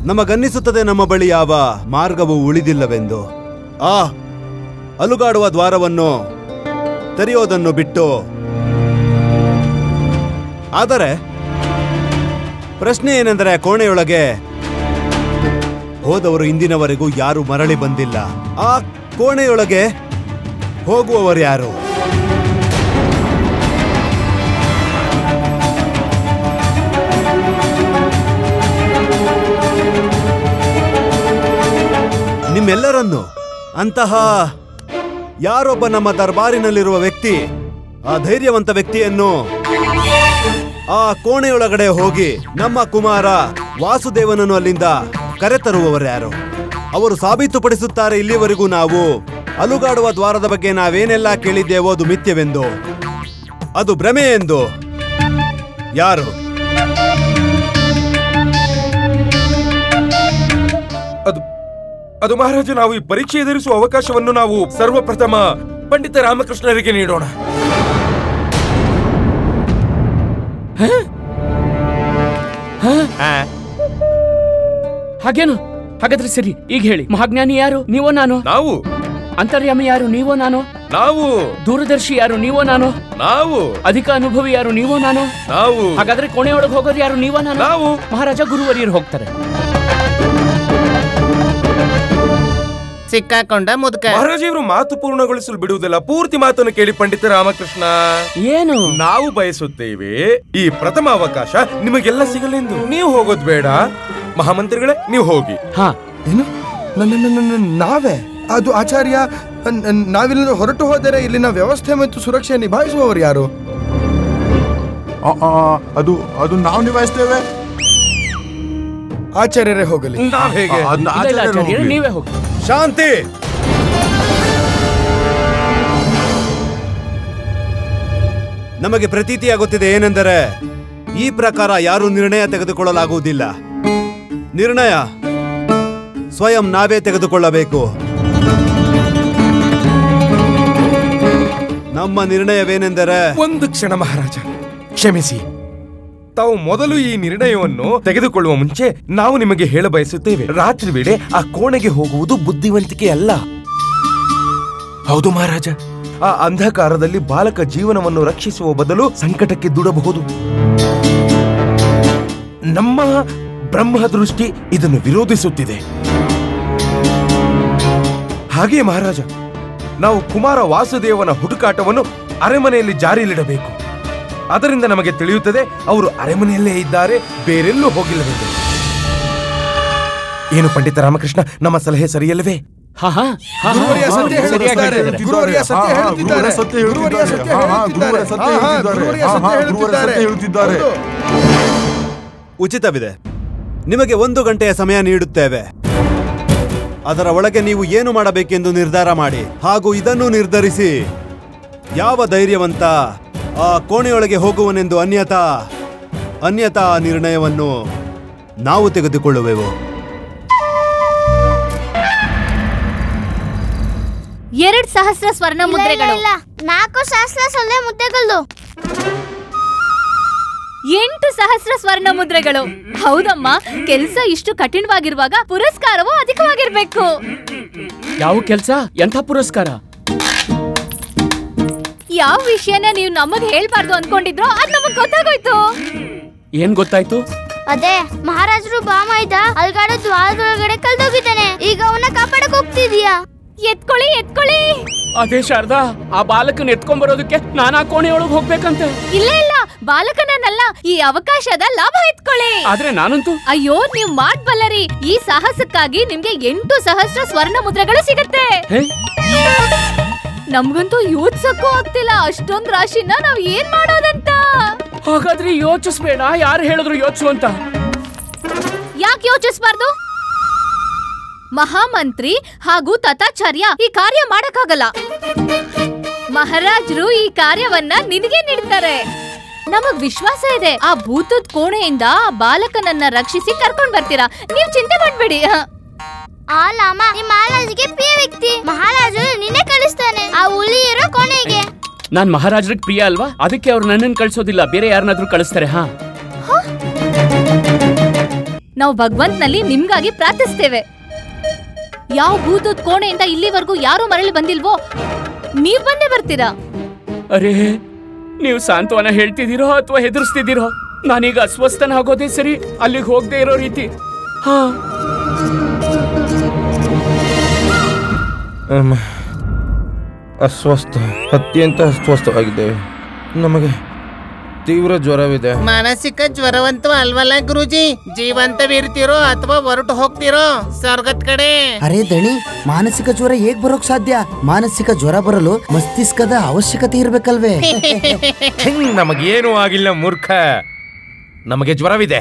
ನಮಗನ್ನಿಸುತ್ತದೆ ನಮ್ಮ ಬಳಿ ಯಾವ ಮಾರ್ಗವೂ ಉಳಿದಿಲ್ಲವೆಂದು. ಆ ಅಲುಗಾಡುವ ದ್ವಾರವನ್ನು ತೆರೆಯೋದನ್ನು ಬಿಟ್ಟು. ಆದರೆ ಪ್ರಶ್ನೆ ಏನೆಂದರೆ, ಕೋಣೆಯೊಳಗೆ ಹೋದವರು ಇಂದಿನವರೆಗೂ ಯಾರು ಮರಳಿ ಬಂದಿಲ್ಲ. ಆ ಕೋಣೆಯೊಳಗೆ ಹೋಗುವವರು ಯಾರು? ನಿಮ್ಮೆಲ್ಲರನ್ನು ಅಂತಹ ಯಾರೊಬ್ಬ ನಮ್ಮ ದರ್ಬಾರಿನಲ್ಲಿರುವ ವ್ಯಕ್ತಿ, ಆ ಧೈರ್ಯವಂತ ವ್ಯಕ್ತಿಯನ್ನು ಆ ಕೋಣೆಯೊಳಗಡೆ ಹೋಗಿ ನಮ್ಮ ಕುಮಾರ ವಾಸುದೇವನನ್ನು ಅಲ್ಲಿಂದ ಕರೆತರುವವರ್ಯಾರು? ಅವರು ಸಾಬೀತುಪಡಿಸುತ್ತಾರೆ ಇಲ್ಲಿವರೆಗೂ ನಾವು ಅಲುಗಾಡುವ ದ್ವಾರದ ಬಗ್ಗೆ ನಾವೇನೆಲ್ಲ ಕೇಳಿದ್ದೇವೋ ಅದು ಮಿಥ್ಯವೆಂದು, ಅದು ಭ್ರಮೆ ಎಂದು. ಯಾರು? ಅದು ಮಹಾರಾಜ, ನಾವು ಈ ಪರೀಕ್ಷೆ ಎದುರಿಸುವ ಅವಕಾಶವನ್ನು ನಾವು ಸರ್ವಪ್ರಥಮ ಪಂಡಿತ ರಾಮಕೃಷ್ಣರಿಗೆ ನೀಡೋಣ. ಹಾಗೇನು? ಹಾಗಾದ್ರೆ ಸರಿ, ಈಗ ಹೇಳಿ, ಮಹಾಜ್ಞಾನಿ ಯಾರು? ನೀವೋ ನಾನು? ನಾವು. ಅಂತರ್ಯಾಮಿ ಯಾರು? ನೀವೋ ನಾನು? ನಾವು. ದೂರದರ್ಶಿ ಯಾರು? ನೀವೋ ನಾನು? ನಾವು. ಅಧಿಕ ಅನುಭವಿ ಯಾರು? ನೀವೋ ನಾನು? ನಾವು. ಹಾಗಾದ್ರೆ ಕೋಣೆಯೊಳಗೆ ಹೋಗೋದು ಯಾರು? ನೀವೋ ನಾನು? ನಾವು. ಮಹಾರಾಜ ಗುರುವರಿಯರು ಹೋಗ್ತಾರೆ. ಸಿಕ್ಕಾಕೊಂಡ ಮುದುಕ. ಮಹಾರಾಜ, ಇವರು ಮಾತು ಪೂರ್ಣಗೊಳಿಸಲು ಬಿಡುವುದಿಲ್ಲ. ಪೂರ್ತಿ ಮಾತನ್ನು ಕೇಳಿ ಪಂಡಿತ ರಾಮಕೃಷ್ಣ. ಏನು? ನಾವು ಬಯಸುತ್ತೇವೆ ಈ ಪ್ರಥಮ ಅವಕಾಶ ನಿಮಗೆಲ್ಲ ಸಿಗಲೆಂದು. ನೀವು ಹೋಗೋದು ಬೇಡ. ಮಹಾಮಂತ್ರಿಗಳೇ, ನೀವು ಹೋಗಿ. ಹಾ. ಏನು? ನಾವೇ? ಅದು ಆಚಾರ್ಯ, ನಾವಿಲ್ಲಿಂದ ಹೊರಟು ಹೋದರೆ ಇಲ್ಲಿನ ವ್ಯವಸ್ಥೆ ಮತ್ತು ಸುರಕ್ಷೆ ನಿಭಾಯಿಸುವವರು ಯಾರು? ಅದು ನಾವು ನಿಭಾಯಿಸ್ತೇವೆ. ಆಚಾರ್ಯರೇ ಹೋಗಲಿ. ನಾವ್ ಹೇಗೆ? ನೀವೇ ಹೋಗಿ. ಶಾಂತಿ. ನಮಗೆ ಪ್ರತೀತಿಯಾಗುತ್ತಿದೆ ಏನೆಂದರೆ, ಈ ಪ್ರಕಾರ ಯಾರು ನಿರ್ಣಯ ತೆಗೆದುಕೊಳ್ಳಲಾಗುವುದಿಲ್ಲ. ನಿರ್ಣಯ ಸ್ವಯಂ ನಾವೇ ತೆಗೆದುಕೊಳ್ಳಬೇಕು. ನಮ್ಮ ನಿರ್ಣಯವೇನೆಂದರೆ, ಒಂದು ಕ್ಷಣ ಮಹಾರಾಜ, ಕ್ಷಮಿಸಿ. ತಾವು ಮೊದಲು ಈ ನಿರ್ಣಯವನ್ನು ತೆಗೆದುಕೊಳ್ಳುವ ಮುಂಚೆ ನಾವು ನಿಮಗೆ ಹೇಳ ಬಯಸುತ್ತೇವೆ. ರಾತ್ರಿ ವೇಳೆ ಆ ಕೋಣೆಗೆ ಹೋಗುವುದು ಬುದ್ಧಿವಂತಿಕೆ ಅಲ್ಲ. ಹೌದು ಮಹಾರಾಜ, ಆ ಅಂಧಕಾರದಲ್ಲಿ ಬಾಲಕ ಜೀವನವನ್ನು ರಕ್ಷಿಸುವ ಬದಲು ಸಂಕಟಕ್ಕೆ ದೂಡಬಹುದು. ನಮ್ಮ ಬ್ರಹ್ಮ ದೃಷ್ಟಿ ಇದನ್ನು ವಿರೋಧಿಸುತ್ತಿದೆ. ಹಾಗೆ ಮಹಾರಾಜ, ನಾವು ಕುಮಾರ ವಾಸುದೇವನ ಹುಡುಕಾಟವನ್ನು ಅರಮನೆಯಲ್ಲಿ ಜಾರಿಯಲ್ಲಿಡಬೇಕು. ಅದರಿಂದ ನಮಗೆ ತಿಳಿಯುತ್ತದೆ ಅವರು ಅರಮನೆಯಲ್ಲೇ ಇದ್ದಾರೆ, ಬೇರೆಲ್ಲೂ ಹೋಗಿಲ್ಲವೆಂದು. ಏನು ಪಂಡಿತ ರಾಮಕೃಷ್ಣ, ನಮ್ಮ ಸಲಹೆ ಸರಿಯಲ್ಲವೇ? ಉಚಿತವಿದೆ. ನಿಮಗೆ 1 ಗಂಟೆಯ ಸಮಯ ನೀಡುತ್ತೇವೆ. ಅದರ ಒಳಗೆ ನೀವು ಏನು ಮಾಡಬೇಕೆಂದು ನಿರ್ಧಾರ ಮಾಡಿ. ಹಾಗೂ ಇದನ್ನು ನಿರ್ಧರಿಸಿ ಯಾವ ಧೈರ್ಯವಂತ ಆ ಕೋಣೆಯೊಳಗೆ ಹೋಗುವನೆಂದು. ಅನ್ಯತಾ ಆ ನಿರ್ಣಯವನ್ನು ನಾವು ತೆಗೆದುಕೊಳ್ಳುವೆವು. 2000 ಸ್ವರ್ಣ ಮುದ್ರೆಗಳು. 4000 ಸೊನ್ನೆ ಮುದ್ದೆಗಳು. 8000 ಸ್ವರ್ಣ ಮುದ್ರೆಗಳು. ಹೌದಮ್ಮ, ಕೆಲಸ ಇಷ್ಟು ಕಠಿಣವಾಗಿರುವಾಗ ಪುರಸ್ಕಾರವೂ ಅಧಿಕವಾಗಿರ್ಬೇಕು. ಯಾವ ಕೆಲಸ? ಎಂಥ ಪುರಸ್ಕಾರ? ಯಾವ ವಿಷಯನ ನೀವು ನಮಗ್ ಹೇಳ್ಬಾರ್ದು ಅನ್ಕೊಂಡಿದ್ರು ಅದ್ ನಮಗ್ ಗೊತ್ತಾಗೋಯ್ತು. ಏನ್ ಗೊತ್ತಾಯ್ತು? ಅದೇ ಮಹಾರಾಜರು ಬಾಮಾಯ್ದ ಅಲ್ಗಾಡೋ ದ್ವಾರದೊಳಗಡೆ ಕಳ್ದೋಗಿದ್ದಾನೆ. ಈಗ ಅವನ್ನ ಕಾಪಾಡಕ್ ಹೋಗ್ತಿದೀಯಾ? ಎತ್ಕೊಳ್ಳಿ. ಅದೇ ಶಾರದಾ, ಆ ಬಾಲಕನ ಎತ್ಕೊಂಡ್ ಬರೋದಕ್ಕೆ ನಾನಾ ಕೋಣೆಯೊಳಗೆ ಹೋಗ್ಬೇಕಂತೆ. ಇಲ್ಲ, ಬಾಲಕನಲ್ಲ, ಈ ಅವಕಾಶದ ಲಾಭ ಎತ್ಕೊಳ್ಳಿ. ಆದ್ರೆ ನಾನಂತೂ. ಅಯ್ಯೋ, ನೀವ್ ಮಾಡ್ಬಲ್ಲರಿ. ಈ ಸಾಹಸಕ್ಕಾಗಿ ನಿಮ್ಗೆ 8000 ಸ್ವರ್ಣ ಮುದ್ರೆಗಳು ಸಿಗತ್ತೆ. ನಮ್ಗಂತೂ ಯೋಚಿಸಕ್ಕೂ ಆಗ್ತಿಲ್ಲ. ಅಷ್ಟೊಂದ್ ರಾಶಿನ ನಾವ್ ಏನ್ ಮಾಡೋದಂತ. ಹಾಗಾದ್ರೆ ಯೋಚಿಸ್ಬೇಡ. ಯಾರು ಹೇಳಿದ್ರು ಯೋಚಿಸು ಅಂತ? ಯಾಕೆ ಯೋಚಿಸ್ಬಾರ್ದು? ಮಹಾಮಂತ್ರಿ ಹಾಗೂ ತಥಾಚಾರ್ಯ ಈ ಕಾರ್ಯ ಮಾಡಕ್ಕಾಗಲ್ಲ. ಮಹಾರಾಜರು ಈ ಕಾರ್ಯವನ್ನ ನಿನಗೆ ನೀಡ್ತಾರೆ. ನಮಗ್ ವಿಶ್ವಾಸ ಇದೆ. ಆ ಭೂತದ ಕೋಣೆಯಿಂದ ಆ ಬಾಲಕನನ್ನ ರಕ್ಷಿಸಿ ಕರ್ಕೊಂಡ್ ಬರ್ತೀರಾ. ನೀವ್ ಚಿಂತೆ ಮಾಡ್ಬೇಡಿ. ಮಹಾರಾಜರಿಗೆ ಪ್ರಿಯ ವ್ಯಕ್ತಿ ಮಹಾರಾಜರು ನಿನ್ನೆ ಕಳಿಸ್ತಾನೆ ಆ ಹುಲಿ ಇರೋ ಕೋಣೆಗೆ. ನಾನ್ ಮಹಾರಾಜರಿಗೆ ಪ್ರಿಯ ಅಲ್ವಾ? ಅದಕ್ಕೆ ಅವ್ರು ನನ್ನನ್ನು ಕಳಿಸೋದಿಲ್ಲ, ಬೇರೆ ಯಾರನ್ನಾದ್ರೂ ಕಳಿಸ್ತಾರೆ. ನಾವು ಭಗವಂತನಲ್ಲಿ ನಿಮ್ಗಾಗಿ ಪ್ರಾರ್ಥಿಸ್ತೇವೆ. ಯಾವ ಭೂತದ ಕೋಣೆಯಿಂದ ಇಲ್ಲಿವರೆಗೂ ಯಾರು ಮರಳಿ ಬಂದಿಲ್ವೋ ನೀವ್ ಬಂದೇ ಬರ್ತೀರಾ. ಅರೇ, ನೀವು ಸಾಂತ್ವನ ಹೇಳ್ತಿದ್ದೀರೋ ಅಥವಾ ಹೆದರ್ಸ್ತಿದ್ದೀರೋ? ನಾನೀಗ ಅಸ್ವಸ್ಥನಾಗೋದೇ ಸರಿ, ಅಲ್ಲಿಗೆ ಹೋಗದೆ ಇರೋ ರೀತಿ. ಹಾ, ಅಸ್ವಸ್ಥ, ಅತ್ಯಂತ ಅಸ್ವಸ್ಥವಾಗಿದ್ದೇವೆ. ನಮಗೆ ತೀವ್ರ ಜ್ವರವಿದೆ. ಮಾನಸಿಕ ಜ್ವರವಂತೂ ಅಲ್ವಲ್ಲ ಗುರುಜಿ? ಜೀವಂತವಿರ್ತೀರೋ ಅಥವಾ ಹೊರಟು ಹೋಗ್ತಿರೋ ಸ್ವರ್ಗದ ಕಡೆ? ಅರೆ ದಣಿ, ಮಾನಸಿಕ ಜ್ವರ ಹೇಗ್ ಬರೋಕ್ ಸಾಧ್ಯ? ಮಾನಸಿಕ ಜ್ವರ ಬರಲು ಮಸ್ತಿಷ್ಕದ ಅವಶ್ಯಕತೆ ಇರ್ಬೇಕಲ್ವೇ? ನಮಗೇನು ಆಗಿಲ್ಲ ಮೂರ್ಖ, ನಮಗೆ ಜ್ವರವಿದೆ.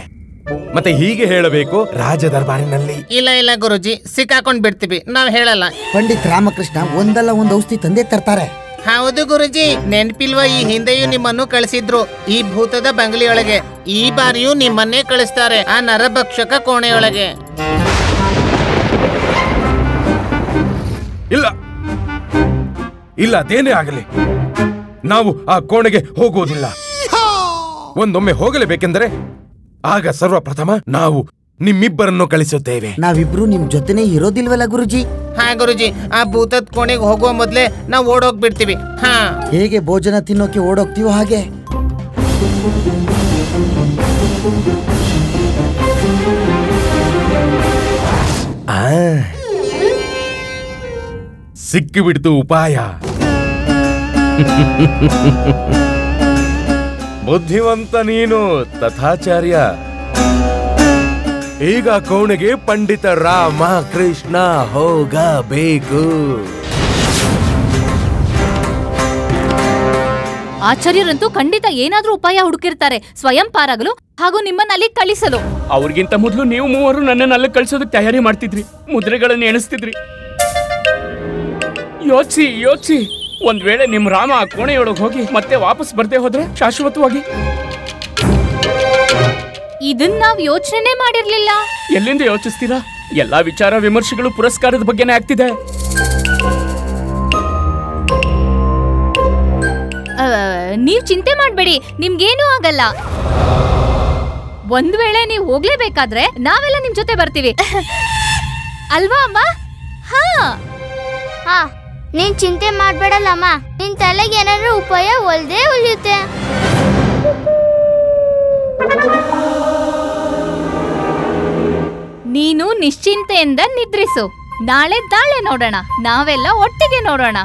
ಮತ್ತೆ ಹೀಗೆ ಹೇಳಬೇಕು ರಾಜ ದರ್ಬಾರಿನಲ್ಲಿ? ಇಲ್ಲ ಗುರುಜಿ, ಸಿಕ್ಕಾಕೊಂಡ್ ಬಿಡ್ತೀವಿ, ನಾವ್ ಹೇಳಲ್ಲ. ಪಂಡಿತ್ ರಾಮಕೃಷ್ಣ ಒಂದಲ್ಲ ಒಂದು ಔಷಧಿ ತಂದೆ ತರ್ತಾರೆ. ಹೌದು ಗುರುಜಿ, ನೆನ್ಪಿಲ್ವಾ ಈ ಹಿಂದೆಯೂ ನಿಮ್ಮನ್ನು ಕಳಿಸಿದ್ರು ಈ ಭೂತದ ಬಂಗಲೆಯೊಳಗೆ. ಈ ಬಾರಿಯೂ ನಿಮ್ಮನ್ನೇ ಕಳಿಸ್ತಾರೆ ಆ ನರಭಕ್ಷಕ ಕೋಣೆಯೊಳಗೆ. ಇಲ್ಲ ಇಲ್ಲ, ಅದೇನೇ ಆಗಲಿ, ನಾವು ಆ ಕೋಣೆಗೆ ಹೋಗುವುದಿಲ್ಲ. ಒಂದೊಮ್ಮೆ ಹೋಗಲೇಬೇಕೆಂದರೆ ಆಗ ಸರ್ವಪ್ರಥಮ ನಾವು ನಿಮ್ಮಿಬ್ಬರನ್ನು ಕಳಿಸುತ್ತೇವೆ. ನಾವಿಬ್ರು ನಿಮ್ ಜೊತೆನೆ ಇರೋದಿಲ್ವಲ್ಲ ಗುರುಜಿ? ಹಾ ಗುರುಜಿ, ಆ ಭೂತದ ಕೋಣೆಗೆ ಹೋಗುವ ಮೊದ್ಲೇ ನಾವು ಓಡೋಗ್ಬಿಡ್ತೀವಿ. ಹಾ, ಹೇಗೆ ಭೋಜನ ತಿನ್ನೋಕೆ ಓಡೋಗ್ತೀವೋ ಹಾಗೆ. ಸಿಕ್ಕಿಬಿಡ್ತು ಉಪಾಯ. ಬುದ್ಧಿವಂತ ನೀನು ತಥಾಚಾರ್ಯ. ಈಗ ಕೋಣೆಗೆ ಪಂಡಿತ ರಾಮ ಕೃಷ್ಣ ಹೋಗಬೇಕು. ಆಚಾರ್ಯರಂತೂ ಖಂಡಿತ ಏನಾದ್ರೂ ಉಪಾಯ ಹುಡುಕಿರ್ತಾರೆ ಸ್ವಯಂ ಪಾರಾಗಲು ಹಾಗೂ ನಿಮ್ಮನ್ನ ಅಲ್ಲಿ ಕಳಿಸಲು. ಅವ್ರಿಗಿಂತ ಮೊದಲು ನೀವು ಮೂವರು ನನ್ನನ್ನು ಅಲ್ಲಿ ಕಳಿಸೋದಕ್ಕೆ ತಯಾರಿ ಮಾಡ್ತಿದ್ರಿ, ಮುದ್ರೆಗಳನ್ನು ಎಣಿಸ್ತಿದ್ರಿ. ಯೋಚಿಸಿ, ಒಂದ್ ವೇಳೆ ನಿಮ್ ರಾಮ ಆ ಕೋಣೆಯೊಳಗೆ ಹೋಗಿ ಮತ್ತೆ ವಾಪಸ್ ಬರ್ದೇ ಹೋದ್ರೆ ಶಾಶ್ವತವಾಗಿ? ಇದನ್ನ ನಾವ್ ಯೋಚನೆ ಮಾಡಿರ್ಲಿಲ್ಲ. ಎಲ್ಲಿಂದ ಯೋಚಿಸ್ತೀರಾ? ಎಲ್ಲಾ ವಿಚಾರ ವಿಮರ್ಶೆಗಳು ಪುರಸ್ಕಾರದ ಬಗ್ಗೆನೇ ಆಗ್ತಿದೆ. ನೀವ್ ಚಿಂತೆ ಮಾಡ್ಬೇಡಿ, ನಿಮ್ಗೇನೂ ಆಗಲ್ಲ. ಒಂದ್ ವೇಳೆ ನೀವ್ ಹೋಗ್ಲೇಬೇಕಾದ್ರೆ ನಾವೆಲ್ಲ ನಿಮ್ ಜೊತೆ ಬರ್ತೀವಿ, ಅಲ್ವಾ ಅಮ್ಮ? ಹಾ, ನೀನ್ ಚಿಂತೆ ಮಾಡ್ಬೇಡಲ್ಲಮ್ಮ. ನಿನ್ ತಲೆಗೆ ಏನಾದ್ರೂ ಉಪಾಯ ಒಲ್ದೇ ಉಳಿಯುತ್ತೆ. ನೀನು ನಿಶ್ಚಿಂತೆಯಿಂದ ನಿದ್ರಿಸು. ನಾಳೆ ನೋಡೋಣ, ನಾವೆಲ್ಲ ಒಟ್ಟಿಗೆ ನೋಡೋಣ.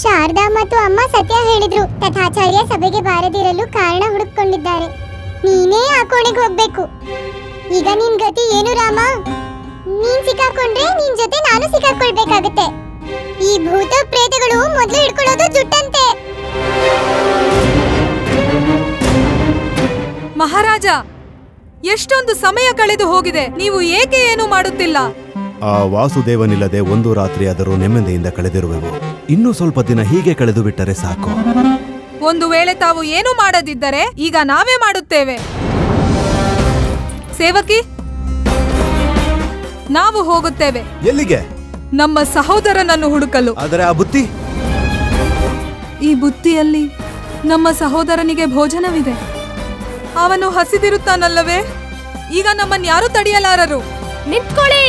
ಶಾರದಾ ಮತ್ತು ಅಮ್ಮ ಸತ್ಯ ಹೇಳಿದ್ರು. ತಥಾಚಾರ್ಯ ಸಭೆಗೆ ಬಾರದಿರಲು ಕಾರಣ ಹುಡುಕೊಂಡಿದ್ದಾರೆ. ನೀನೇ ಆ ಕೋಣೆಗೆ ಹೋಗ್ಬೇಕು. ಈಗ ನಿನ್ ಗತಿ ಏನು ರಾಮ? ನೀನ್ ಸಿಕ್ಕಾಕೊಂಡ್ರೆ ನಿನ್ ಜೊತೆ ನಾನು ಸಿಕ್ಕಾಕೊಳ್ಬೇಕಾಗತ್ತೆ. ಈ ಭೂತ ಪ್ರೇತಗಳು ಮೊದಲು ಹಿಡ್ಕೊಳ್ಳೋದು ಜುಟ್ಟಂತೆ. ಮಹಾರಾಜ, ಎಷ್ಟೊಂದು ಸಮಯ ಕಳೆದು ಹೋಗಿದೆ, ನೀವು ಏಕೆ ಏನು ಮಾಡುತ್ತಿಲ್ಲ? ಆ ವಾಸುದೇವನಿಲ್ಲದೆ ಒಂದು ರಾತ್ರಿಯಾದರೂ ನೆಮ್ಮದಿಯಿಂದ ಕಳೆದಿರುವೆವು. ಇನ್ನೂ ಸ್ವಲ್ಪ ದಿನ ಹೀಗೆ ಕಳೆದು ಬಿಟ್ಟರೆ ಸಾಕು. ಒಂದು ವೇಳೆ ತಾವು ಏನು ಮಾಡದಿದ್ದರೆ ಈಗ ನಾವೇ ಮಾಡುತ್ತೇವೆ. ಸೇವಕಿ, ನಾವು ಹೋಗುತ್ತೇವೆ. ಎಲ್ಲಿಗೆ? ನಮ್ಮ ಸಹೋದರನನ್ನು ಹುಡುಕಲು. ಆದರೆ ಆ ಬುತ್ತಿ? ಈ ಬುತ್ತಿಯಲ್ಲಿ ನಮ್ಮ ಸಹೋದರನಿಗೆ ಭೋಜನವಿದೆ. ಅವನು ಹಸಿದಿರುತ್ತಾನಲ್ಲವೇ? ಈಗ ನಮ್ಮನ್ಯಾರು ತಡೆಯಲಾರರು. ನಿಂತ್ಕೊಳ್ಳಿ.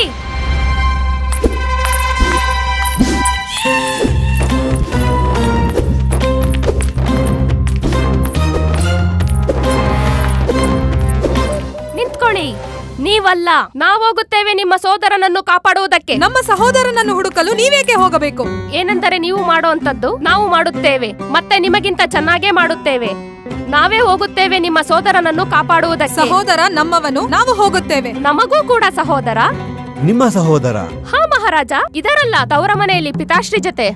ನಿಂತ್ಕೊಳ್ಳಿ. ನೀವಲ್ಲ, ನಾವೋಗುತ್ತೇವೆ ನಿಮ್ಮ ಸೋದರನನ್ನು ಕಾಪಾಡುವುದಕ್ಕೆ. ನಮ್ಮ ಸಹೋದರನನ್ನು ಹುಡುಕಲು ನೀವೇಕೆ ಹೋಗಬೇಕು? ಏನೆಂದರೆ ನೀವು ಮಾಡುವಂತದ್ದು ನಾವು ಮಾಡುತ್ತೇವೆ, ಮತ್ತೆ ನಿಮಗಿಂತ ಚೆನ್ನಾಗೇ ಮಾಡುತ್ತೇವೆ. ನಾವೇ ಹೋಗುತ್ತೇವೆ ನಿಮ್ಮ ಸೋದರನನ್ನು ಕಾಪಾಡುವುದಕ್ಕೆ. ಸಹೋದರ ನಮ್ಮವನು, ನಾವು ಹೋಗುತ್ತೇವೆ. ನಮಗೂ ಕೂಡ ಸಹೋದರ. ನಿಮ್ಮ ಸಹೋದರ? ಹಾ ಮಹಾರಾಜ, ಇದರಲ್ಲ ತವರ ಮನೆಯಲ್ಲಿ ಪಿತಾಶ್ರೀ ಜೊತೆ.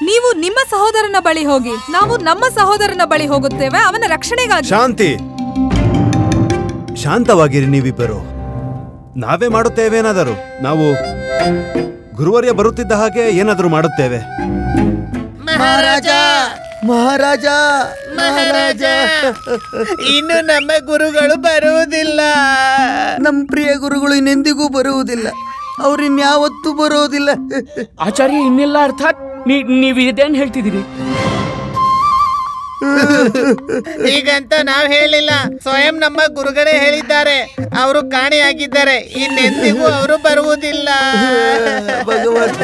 ನೀವು ನಿಮ್ಮ ಸಹೋದರನ ಬಳಿ ಹೋಗಿ, ನಾವು ನಮ್ಮ ಸಹೋದರನ ಬಳಿ ಹೋಗುತ್ತೇವೆ ಅವನ ರಕ್ಷಣೆಗಾಗಿ. ಶಾಂತಿ, ಶಾಂತವಾಗಿರಿ ನೀವಿಬ್ಬರು. ನಾವೇ ಮಾಡುತ್ತೇವೇನಾದರೂ. ಗುರುವರ್ಯ ಬರುತ್ತಿದ್ದ ಹಾಗೆ ಏನಾದರೂ ಮಾಡುತ್ತೇವೆ. ಮಹಾರಾಜ ಮಹಾರಾಜ ಮಹಾರಾಜ ಇನ್ನು ನಮ್ಮ ಗುರುಗಳು ಬರುವುದಿಲ್ಲ. ನಮ್ಮ ಪ್ರಿಯ ಗುರುಗಳು ಇನ್ನೆಂದಿಗೂ ಬರುವುದಿಲ್ಲ. ಅವ್ರಿನ್ಯಾವತ್ತೂ ಬರೋದಿಲ್ಲ. ಆಚಾರ್ಯ ಇನ್ನೆಲ್ಲ ಅರ್ಥಾತ್ ನೀವು ಇದೇನ್ ಹೇಳ್ತಿದ್ದೀರಿ? ಹೀಗಂತ ನಾವ್ ಹೇಳಿಲ್ಲ, ಸ್ವಯಂ ನಮ್ಮ ಗುರುಗಳೇ ಹೇಳಿದ್ದಾರೆ. ಅವರು ಕಾಣೆಯಾಗಿದ್ದಾರೆ, ಇನ್ನೆಂದಿಗೂ ಅವರು ಬರುವುದಿಲ್ಲ. ಭಗವಂತ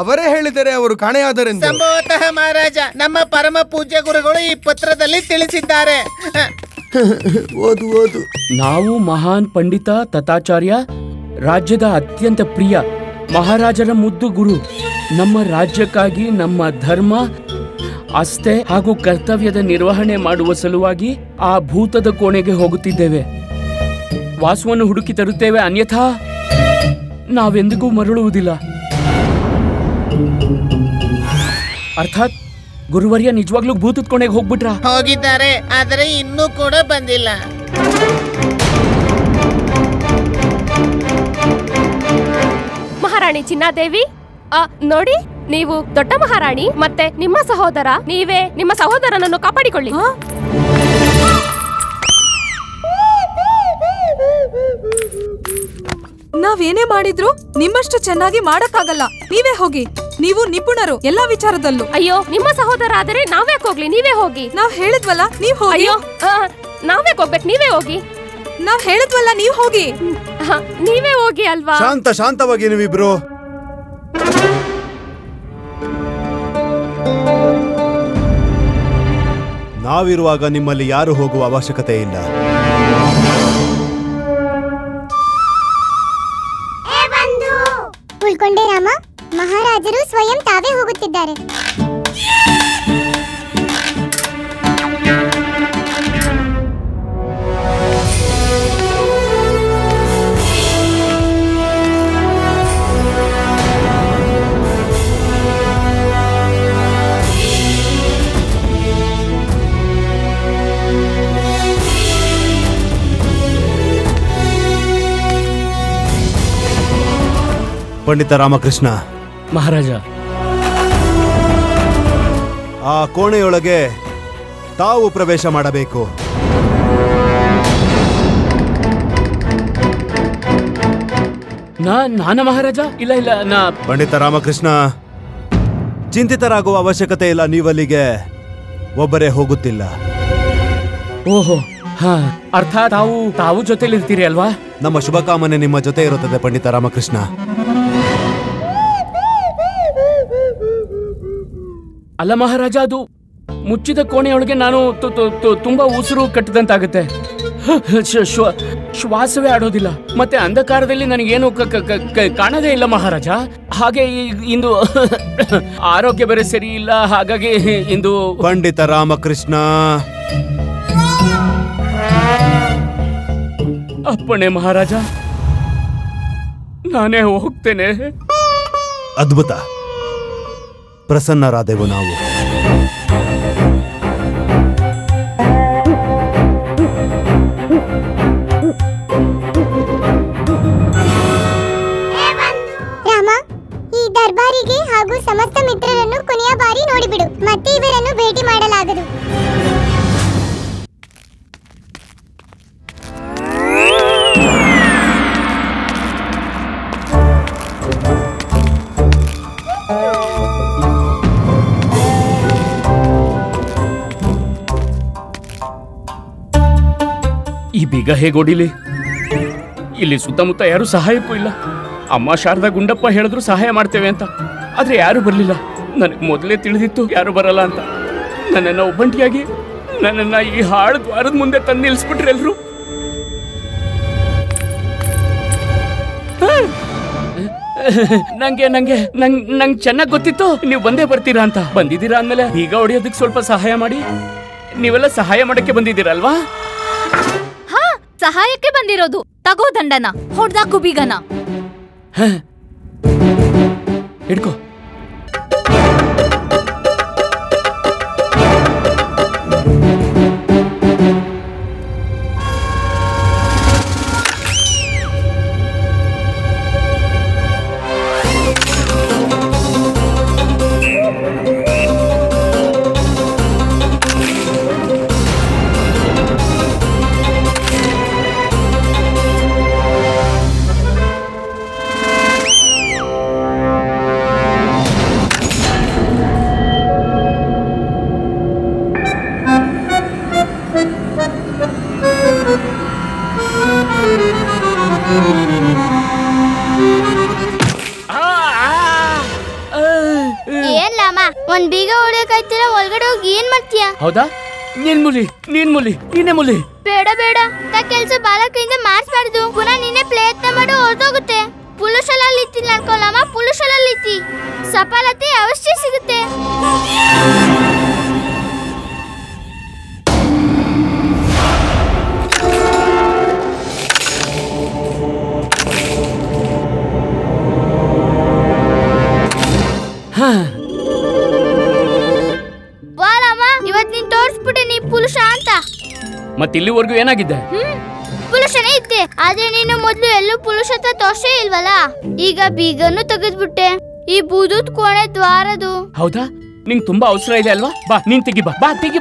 ಅವರೇ ಹೇಳಿದರೆ ಅವರು ಕಾಣೆಯಾದರೆಂದು. ಸಂಭವತಃ ಮಹಾರಾಜ, ನಮ್ಮ ಪರಮ ಪೂಜ್ಯ ಗುರುಗಳು ಈ ಪತ್ರದಲ್ಲಿ ತಿಳಿಸಿದ್ದಾರೆ. ಓದು ಓದು. ನಾವು ಮಹಾನ್ ಪಂಡಿತ ತಥಾಚಾರ್ಯ, ರಾಜ್ಯದ ಅತ್ಯಂತ ಪ್ರಿಯ ಮಹಾರಾಜರ ಮುದ್ದು ಗುರು. ನಮ್ಮ ರಾಜ್ಯಕ್ಕಾಗಿ ನಮ್ಮ ಧರ್ಮ, ಆಸ್ಥೆ ಹಾಗೂ ಕರ್ತವ್ಯದ ನಿರ್ವಹಣೆ ಮಾಡುವ ಸಲುವಾಗಿ ಆ ಭೂತದ ಕೋಣೆಗೆ ಹೋಗುತ್ತಿದ್ದೇವೆ. ವಾಸುವನ್ನು ಹುಡುಕಿ ತರುತ್ತೇವೆ, ಅನ್ಯಥಾ ನಾವೆಂದಿಗೂ ಮರಳುವುದಿಲ್ಲ. ಅರ್ಥಾತ್ ಗುರುವರ್ಯ ನಿಜವಾಗ್ಲೂ ಭೂತದ ಕೋಣೆಗೆ ಹೋಗ್ಬಿಟ್ರ? ಹೋಗಿದ್ದಾರೆ, ಆದರೆ ಇನ್ನೂ ಕೂಡ ಬಂದಿಲ್ಲ. ಮಹಾರಾಣಿ ಚಿನ್ನಾದೇವಿ, ನೋಡಿ, ನೀವು ದೊಡ್ಡ ಮಹಾರಾಣಿ, ಮತ್ತೆ ನಿಮ್ಮ ಸಹೋದರ, ನೀವೇ ನಿಮ್ಮ ಸಹೋದರನನ್ನು ಕಾಪಾಡಿಕೊಳ್ಳಿ. ನಾವೇನೇ ಮಾಡಿದ್ರು ನಿಮ್ಮಷ್ಟು ಚೆನ್ನಾಗಿ ಮಾಡಕ್ಕಾಗಲ್ಲ. ನೀವೇ ಹೋಗಿ, ನೀವು ನಿಪುಣರು ಎಲ್ಲಾ ವಿಚಾರದಲ್ಲೂ. ಅಯ್ಯೋ, ನಿಮ್ಮ ಸಹೋದರ ಆದರೆ ನಾವ್ಯಾಕೆ ಹೋಗ್ಲಿ? ನೀವೇ ಹೋಗಿ. ನಾವ್ ಹೇಳಿದ್ವಲ್ಲ, ನೀವ್ ಹೋಗಿ. ಅಯ್ಯೋ, ನಾವ್ಯಾಕೆ ಹೋಗ್ಬೇಕು? ನೀವೇ ಹೋಗಿ. ನಾವ್ ಹೇಳಿದ್ವಲ್ಲ, ನೀವ್ ಹೋಗಿ. ನೀವೇ ಹೋಗಿ ಅಲ್ವಾ? ಶಾಂತವಾಗಿ ನೀವಿಬ್ರು. ನಾವಿರುವಾಗ ನಿಮ್ಮಲ್ಲಿ ಯಾರು ಹೋಗುವ ಅವಶ್ಯಕತೆ ಇಲ್ಲ. ಉಳ್ಕೊಂಡೆ ರಾಮ, ಮಹಾರಾಜರು ಸ್ವಯಂ ತಾವೇ ಹೋಗುತ್ತಿದ್ದಾರೆ. ಪಂಡಿತ ರಾಮಕೃಷ್ಣ ಮಹಾರಾಜ, ಆ ಕೋಣೆಯೊಳಗೆ ತಾವು ಪ್ರವೇಶ ಮಾಡಬೇಕು. ನಾನ ಮಹಾರಾಜ? ಇಲ್ಲ ಇಲ್ಲ, ಪಂಡಿತ ರಾಮಕೃಷ್ಣ, ಚಿಂತಿತರಾಗುವ ಅವಶ್ಯಕತೆ ಇಲ್ಲ. ನೀವಲ್ಲಿಗೆ ಒಬ್ಬರೇ ಹೋಗುತ್ತಿಲ್ಲ. ಓಹೋ, ಹಾ, ಅರ್ಥಾತ್ ತಾವು ಜೊತೆಲಿರ್ತೀರಿ ಅಲ್ವಾ? ನಮ್ಮ ಶುಭಕಾಮನೆ ನಿಮ್ಮ ಜೊತೆ ಇರುತ್ತದೆ ಪಂಡಿತ ರಾಮಕೃಷ್ಣ. ಅಲ್ಲ ಮಹಾರಾಜ, ಅದು ಮುಚ್ಚಿದ ಕೋಣೆಯೊಳಗೆ ನಾನು ತುಂಬಾ ಉಸಿರು ಕಟ್ಟದಂತಾಗುತ್ತೆ. ಶ್ವಾಸವೇ ಆಡೋದಿಲ್ಲ. ಮತ್ತೆ ಅಂಧಕಾರದಲ್ಲಿ ನನಗೇನು ಕಾಣದೇ ಇಲ್ಲ ಮಹಾರಾಜ. ಹಾಗೆ ಇಂದು ಆರೋಗ್ಯ ಬೇರೆ ಸರಿ ಇಲ್ಲ, ಹಾಗಾಗಿ ಇಂದು. ಪಂಡಿತ ರಾಮಕೃಷ್ಣ, ಅಪ್ಪಣೆ ಮಹಾರಾಜ, ನಾನೇ ಹೋಗ್ತೇನೆ. ಅದ್ಭುತ. ಪ್ರಸನ್ನರಾದೆವು ನಾವು. ರಾಮ, ಈ ದರ್ಬಾರಿಗೆ ಹಾಗೂ ಸಮಸ್ತ ಮಿತ್ರರನ್ನು ಕೊನೆಯ ಬಾರಿ ನೋಡಿಬಿಡು. ಮತ್ತೆ ಇವರನ್ನು ಭೇಟಿ ಮಾಡಲಾಗದು. ಈ ಬೀಗ ಹೇಗೊಡಿಲಿ? ಇಲ್ಲಿ ಸುತ್ತಮುತ್ತ ಯಾರು ಸಹಾಯಕ್ಕೂ ಇಲ್ಲ. ಅಮ್ಮ ಶಾರದಾ, ಗುಂಡಪ್ಪ ಹೇಳಿದ್ರು ಸಹಾಯ ಮಾಡ್ತೇವೆ ಅಂತ, ಆದ್ರೆ ಯಾರು ಬರಲಿಲ್ಲ. ನನಗೆ ಮೊದಲೇ ತಿಳಿದಿತ್ತು ಯಾರು ಬರಲ್ಲ ಅಂತ. ನನ್ನನ್ನು ಒಬ್ಬಂಟಿಯಾಗಿ ನನ್ನನ್ನ ಈ ಹಾಳು ದ್ವಾರದ ಮುಂದೆ ತಂದು ನಿಲ್ಸ್ಬಿಟ್ರೆ ಎಲ್ರು. ನಂಗೆ ಚೆನ್ನಾಗಿ ಗೊತ್ತಿತ್ತು ನೀವು ಬಂದೇ ಬರ್ತೀರಾ ಅಂತ. ಬಂದಿದ್ದೀರಾ ಅಂದ್ಮೇಲೆ ಬೀಗ ಹೊಡಿಯೋದಕ್ಕೆ ಸ್ವಲ್ಪ ಸಹಾಯ ಮಾಡಿ. ನೀವೆಲ್ಲ ಸಹಾಯ ಮಾಡಕ್ಕೆ ಬಂದಿದ್ದೀರಲ್ವಾ? ಹಾ, ಸಹಾಯಕ್ಕೆ ಬಂದಿರೋದು. ತಗೋ ದಂಡನ, ಹೊಡ್ದಾಕು ಬೀಗನ. ಹಿಡ್ಕೋ. ಏನ್ ಲಾಮ ಒಂದ್ ಬೀಗ ಹೊಡಿಯಕಾಯ್ತಿಲ್ಲ, ಒಳಗಡೆ ಹೋಗಿ ಏನ್ ಮಾಡ್ತೀಯ? ಹೌದಾ? ನೀನ್ ಮುಲಿ ನೀನೇ ಮುಲಿ. ಬೇಡ ಬೇಡ, ಕೆಲ್ಸ ಬಾಲಕಿಂದ ಮಾಡಿಸ್ಬಾರ್ದು. ಪುನಃ ನೀನೇ ಪ್ರಯತ್ನ ಮಾಡು, ಹೊರಟೋಗುತ್ತೆ. ಪುಲುಶಲಲ್ಲಿ ಇತ್ತಿ ನಡ್ಕೊಳ್ಳಮ್ಮ, ಪುಲುಶಲಲ್ಲಿ ಇತ್ತಿ ಸಫಲತೆ ಅವಶ್ಯ ಸಿಗುತ್ತೆ. ವಾಲಮ್ಮ, ಇವತ್ ನೀನ್ ತೋರಿಸ್ಬಿಟ್ಟೆ ನೀ ಪುರುಷ ಅಂತ. ಮತ್ತೆ ಇಲ್ಲಿವರೆಗೂ ಏನಾಗಿದೆ? ಪುರುಷನೇ ಇದ್ದೆ, ಆದ್ರೆ ನೀನು ಮೊದ್ಲು ಎಲ್ಲೂ ಪುರುಷತ್ವ ತೋರ್ಸೇ ಇಲ್ವಲ್ಲ. ಈಗ ಬೀಗನ್ನು ತೆಗೆದ್ಬಿಟ್ಟೆ, ಈ ಬೂದುದ್ ಕೋಣೆ ದ್ವಾರದು. ಹೌದಾ? ನಿಂಗ್ ತುಂಬಾ ಅವಸರ ಇದೆ ಅಲ್ವಾ? ಬಾ ನೀನ್ ತೆಗಿ, ಬಾ ತೆಗಿ.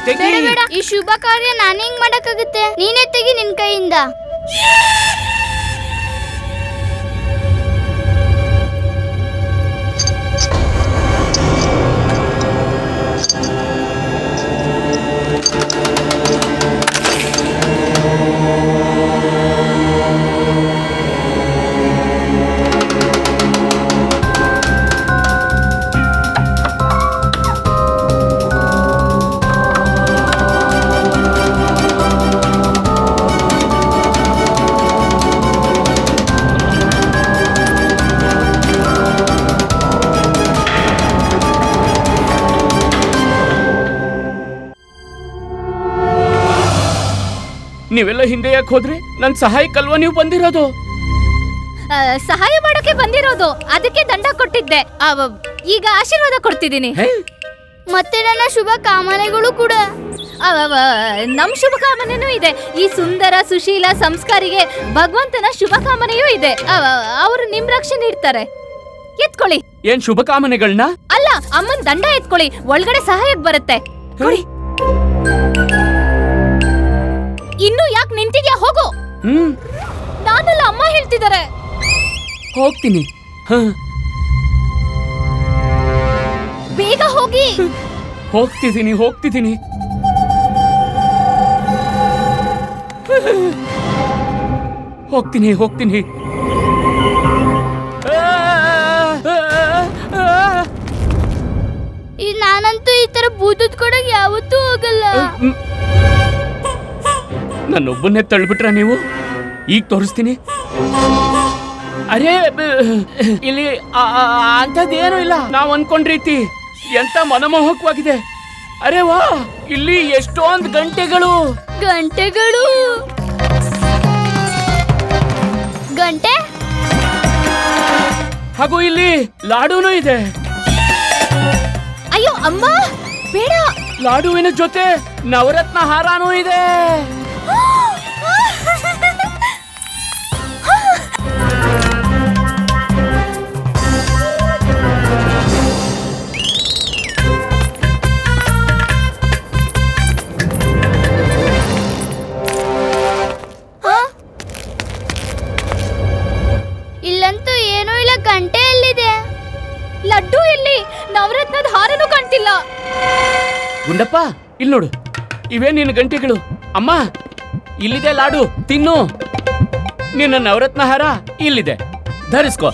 ಬೇಡ ಬೇಡ, ಈ ಶುಭ ಕಾರ್ಯ ನಾನು ಹೆಂಗ್ ಮಾಡಕ್ಕಾಗುತ್ತೆ? ನೀನೇ ತೆಗಿ ನಿನ್ ಕೈಯಿಂದ. ನೀವೆಲ್ಲ ಹಿಂದೆ ಯಾಕೆ ಹೋದ್ರಿ? ನನ್ ಸಹಾಯಕ್ಕಲ್ವಾ ನೀವು ಬಂದಿರೋದು? ಸಹಾಯ ಮಾಡೋಕೆ ಬಂದಿರೋದು, ಅದಕ್ಕೆ ದಂಡ ಕೊಟ್ಟಿದ್ದೆ. ಈಗ ಆಶೀರ್ವಾದ ಕೊಡ್ತಿದ್ದೀನಿ. ಮತ್ತೆ ನನ್ನ ಶುಭ ಕಾಮನೆಗಳು ಕೂಡ. ನಮ್ ಶುಭ ಕಾಮನೆನೂ ಇದೆ. ಈ ಸುಂದರ ಸುಶೀಲ ಸಂಸ್ಕಾರಿಗೆ ಭಗವಂತನ ಶುಭ ಕಾಮನೆಯೂ ಇದೆ. ಅವರು ನಿಮ್ ರಕ್ಷಣೆ ನೀಡ್ತಾರೆ. ಎತ್ಕೊಳ್ಳಿ. ಏನ್ ಶುಭ ಕಾಮನೆಗಳನ್ನ? ಅಲ್ಲ, ಅಮ್ಮನ್ ದಂಡ ಎತ್ಕೊಳ್ಳಿ, ಒಳಗಡೆ ಸಹಾಯಕ್ಕೆ ಬರುತ್ತೆ. ಇನ್ನು ಯಾಕೆ ನಿಂತಿದ್ಯಾ? ಹೋಗು. ನಾನಲ್ಲ, ಅಮ್ಮ ಹೇಳ್ತಿದ್ದಾರೆ. ಹೋಗ್ತೀನಿ. ಬೇಗ ಹೋಗಿ. ಹೋಗ್ತಿದ್ದೀನಿ. ಹೋಗ್ತೀನಿ. ನಾನಂತೂ ಈ ತರ ಬೂದುದ್ ಕೊಡಕ್ ಯಾವತ್ತೂ ಹೋಗಲ್ಲ. ನನ್ನೊಬ್ಬನ್ನೇ ತಳ್ಬಿಟ್ರ ನೀವು? ಈಗ ತೋರಿಸ್ತೀನಿ. ಅರೇ, ಇಲ್ಲಿ ಅಂತದೇನು ಇಲ್ಲ. ನಾವ್ ಅನ್ಕೊಂಡ್ ರೀತಿ ಎಂತ ಮನಮೋಹಕವಾಗಿದೆ. ಅರೆ ವಾ, ಇಲ್ಲಿ ಎಷ್ಟೊಂದು ಗಂಟೆಗಳು. ಗಂಟೆ ಹಾಗೂ ಇಲ್ಲಿ ಲಾಡೂನು ಇದೆ. ಅಯ್ಯೋ ಅಮ್ಮ, ಬೇಡ. ಲಾಡುವಿನ ಜೊತೆ ನವರತ್ನ ಹಾರಾನೂ ಇದೆ. ಇಲ್ಲಂತೂ ಏನೂ ಇಲ್ಲ. ಗಂಟೆ ಎಲ್ಲಿದೆ? ಲಡ್ಡು ಎಲ್ಲಿ? ನವರತ್ನದ ಹಾರನೂ ಕಾಣ್ತಿಲ್ಲ. ಗುಂಡಪ್ಪ, ಇಲ್ಲಿ ನೋಡು, ಇವೇ ನಿನ್ನ ಗಂಟೆಗಳು. ಅಮ್ಮ, ಇಲ್ಲಿದೆ ಲಾಡು, ತಿನ್ನು. ನಿನ್ನ ನವರತ್ನ ಹಾರ ಇಲ್ಲಿದೆ, ಧರಿಸ್ಕೋ.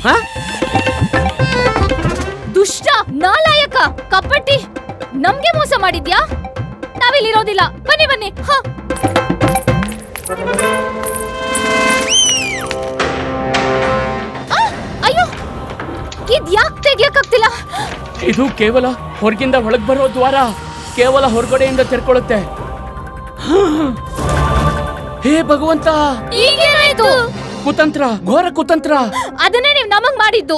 ದುಷ್ಟ, ನಾಲಾಯಕ, ಕಪಟಿ, ನಮ್ಗೆ ಮೋಸ ಮಾಡಿದ್ಯಾ? ನಾವಿಲ್ಲಿರೋದಿಲ್ಲ. ಬನ್ನಿ. ಅಯ್ಯೋ, ಇದ್ಯಾಕ್ ತೆಗಿಯಕ್ಕಾಗ್ತಿಲ್ಲ? ಇದು ಕೇವಲ ಹೊರಗಿಂದ ಒಳಗ್ ಬರೋ ದ್ವಾರ. ಕೇವಲ ಹೊರಗಡೆಯಿಂದ ತೆರ್ಕೊಳ್ಳುತ್ತೆ. ಹೇ ಭಗವಂತ, ಈಗೇನಾಯ್ತು? ಕುತಂತ್ರ, ಘೋರ ಕುತಂತ್ರ. ಅದನ್ನೇ ನೀವು ನಮಗ್ ಮಾಡಿದ್ದು.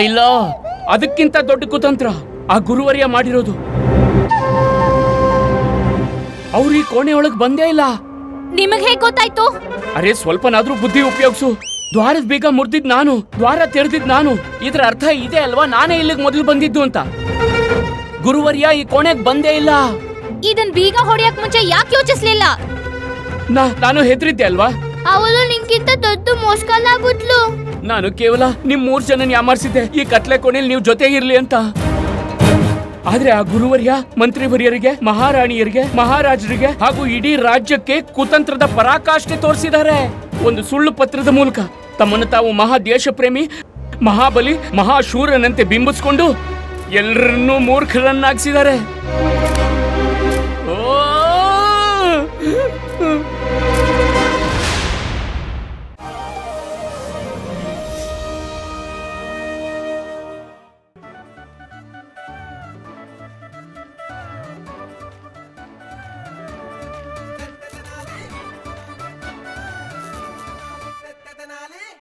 ಇಲ್ಲ, ಅದಕ್ಕಿಂತ ದೊಡ್ಡ ಕುತಂತ್ರ ಆ ಗುರುವರ್ಯ ಮಾಡಿರೋದು. ಅವ್ರು ಈ ಕೋಣೆ ಒಳಗ್ ಬಂದೇ ಇಲ್ಲ. ನಿಮಗ್ ಹೇಗ್ ಗೊತ್ತಾಯ್ತು? ಅರೆ, ಸ್ವಲ್ಪನಾದ್ರೂ ಬುದ್ಧಿ ಉಪಯೋಗಿಸು. ದ್ವಾರದ ಬೀಗ ಮುರಿದಿದ್ ನಾನು, ದ್ವಾರ ತೆರೆದಿದ್ ನಾನು. ಇದ್ರ ಅರ್ಥ ಇದೆ ಅಲ್ವಾ, ನಾನೇ ಇಲ್ಲಿಗೆ ಮೊದಲು ಬಂದಿದ್ದು ಅಂತ. ಗುರುವರ್ಯ ಈ ಕೋಣೆಗ್ ಬಂದೇ ಇಲ್ಲ. ಇದನ್ ಬೀಗ ಹೊಡೆಯಕ್ ಮುಂಚೆ ಯಾಕೆ ಯೋಚಿಸ್ಲಿಲ್ಲ? ನಾನು ಹೆದರಿದ್ದೆ ಅಲ್ವಾ? ಅವಳು ನಿನ್ಗಿಂತ ದೊಡ್ಡ ಮೋಸ್ಕಲ್ಲಾಗುದ್ಲು. ನಾನು ಕೇವಲ ನಿಮ್ 3 ಜನ ಯಾಮಾರಿಸಿದ್ದೆ, ಈ ಕತ್ಲೆ ಕೋಣೆಯಲ್ಲಿ ನೀವು ಜೊತೆಗಿರ್ಲಿ ಅಂತ. ಆದ್ರೆ ಆ ಗುರುವರ್ಯ ಮಂತ್ರಿವರ್ಯರಿಗೆ, ಮಹಾರಾಣಿಯರಿಗೆ, ಮಹಾರಾಜರಿಗೆ ಹಾಗೂ ಇಡೀ ರಾಜ್ಯಕ್ಕೆ ಕುತಂತ್ರದ ಪರಾಕಾಷ್ಠೆ ತೋರಿಸಿದ್ದಾರೆ. ಒಂದು ಸುಳ್ಳು ಪತ್ರದ ಮೂಲಕ ತಮ್ಮನ್ನು ತಾವು ಮಹಾ ದೇಶ ಪ್ರೇಮಿ, ಮಹಾಬಲಿ, ಮಹಾಶೂರನಂತೆ ಬಿಂಬಿಸ್ಕೊಂಡು ಎಲ್ಲರನ್ನೂ ಮೂರ್ಖರನ್ನಾಗಿಸಿದ್ದಾರೆ.